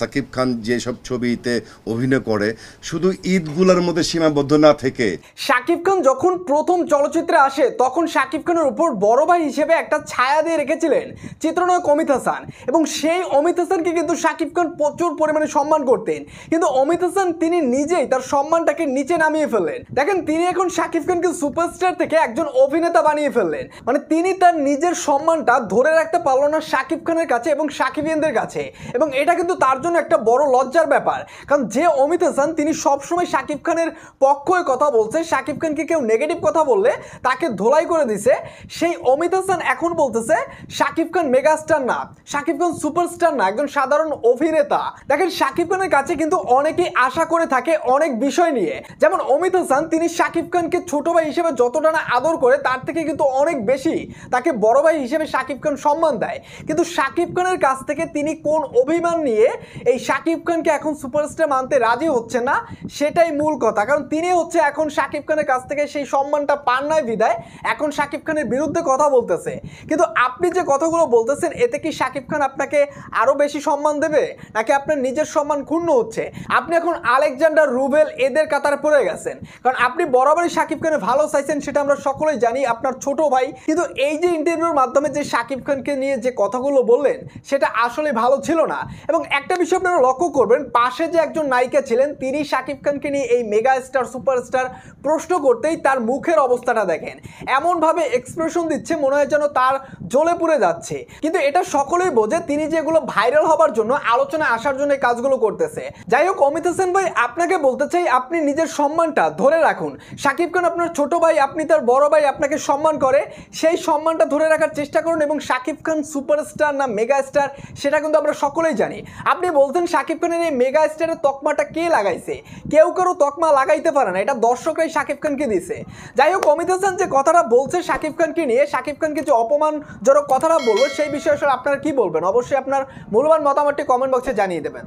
সাকিব খান যেসব ছবিতে অভিনয় করে শুধু ঈদগুলোর মধ্যে সীমাবদ্ধ না থেকে শাকিব খান যখন প্রথম চলচ্চিত্রে আসে তখন শাকিব খানের উপর বড় ভাই হিসেবে একটা ছায়া দিয়ে রেখেছিলেন চিত্রনায়ক অমিত হাসান, এবং সেই অমিত হাসানকে কিন্তু শাকিব খান প্রচুর পরিমাণে সম্মান করতেন। কিন্তু অমিত হাসান তিনি নিজেই তার সম্মানটাকে নিচে নামিয়ে ফেললেন। দেখেন, তিনি এখন শাকিব খানকে সুপারস্টার থেকে একজন অভিনেতা বানিয়ে ফেললেন। মানে তিনি তার নিজের সম্মানটা ধরে রাখতে পারলো না শাকিব খানের কাছে এবং শাকিবিয়ানদের কাছে, এবং এটা কিন্তু তার জন্য একটা বড় লজ্জার ব্যাপার। কারণ যে অমিত হাসান তিনি সবসময় শাকিব খানের পক্ষে কথা বলছে, শাকিব খানকে কেউ নেগেটিভ কথা বললে তাকে ধোলাই করে দিছে, সেই অমিত হাসান এখন বলতেছে শাকিব খান মেগাস্টার না, শাকিব খান সুপারস্টার না, একজন সাধারণ অভিনেতা। দেখেন, শাকিব খানের কাছে কিন্তু অনেকেই আশা করে থাকে অনেক বিষয় নিয়ে। যেমন অমিত হাসান তিনি শাকিব খানকে ছোট ভাই হিসেবে যতটা না আদর করে তার থেকে কিন্তু অনেক বেশি তাকে বড় ভাই হিসেবে শাকিব খান সম্মান দেয়। কিন্তু শাকিব খানের কাছ থেকে তিনি কোন অভিমান নিয়ে এই শাকিব খানকে এখন সুপারস্টার মানতে রাজি হচ্ছে না, সেটাই মূল কথা। কারণ তিনি হচ্ছে এখন শাকিব খানের কাছ থেকে সেই সম্মানটা পান নাই বিদায় এখন শাকিব খানের বিরুদ্ধে কথা বলতেছে। কিন্তু আপনি যে কথাগুলো বলতেছেন এতে কি শাকিব খান আপনাকে আরো বেশি সম্মান দেবে, নাকি আপনার নিজের সম্মান ক্ষুণ্ণ হচ্ছে? আপনি এখন আলেকজান্ডার রুবেল এদের কাতারে পড়ে গেছেন। কারণ আপনি বরাবরই শাকিব খানের ভালো চাইছেন, সেটা আমরা সকলেই জানি, আপনার ছোট ভাই। কিন্তু এই যে ইন্টারভিউর মাধ্যমে যে শাকিব খানকে নিয়ে যে কথাগুলো বললেন সেটা আসলে ভালো ছিল না। এবং একটা বিষয় আপনারা লক্ষ্য করবেন, পাশে যে একজন নায়িকা ছিলেন তিনি শাকিব খানকে নিয়ে এই মেগা স্টার সুপারস্টার প্রশ্ন করতেই তার মুখের অবস্থাটা দেখেন, এমন ভাবে এক্সপ্রেশন দিচ্ছে মনে হয় যেন তার জ্বলে পুড়ে যাচ্ছে। কিন্তু এটা সকলেই বোঝে তিনি যেগুলো ভাইরাল হবার জন্য, আলোচনায় আসার জন্য এই কাজগুলো করতেছে। যাই হোক, অমিত হাসান ভাই আপনাকে বলতে চাই আপনি নিজের সম্মানটা ধরে রাখুন। শাকিব খান আপনার ছোট ভাই, আপনি তার বড় ভাই, আপনাকে সম্মান করে, সেই সম্মানটা ধরে রাখার চেষ্টা করুন। এবং শাকিব খান সুপারস্টার না মেগা স্টার সেটা কিন্তু আমরা সকলেই জানি। আপনি বলছেন শাকিব খানের এই মেগা স্টারের তকমাটা কে লাগাইছে? কেউ কারো তকমা লাগাইতে পারে না, এটা দর্শকরাই শাকিব খানকে দিছে। যাই হোক, অমিত হাসান যে কথাটা বলছে শাকিব খানকে নিয়ে, শাকিব খানকে যে অপমানজনক কথাটা বললো সেই বিষয়ে আসলে আপনারা কি বলবেন? অবশ্যই আপনার মূল্যবান মতামতটি কমেন্ট বক্সে জানিয়ে দেবেন।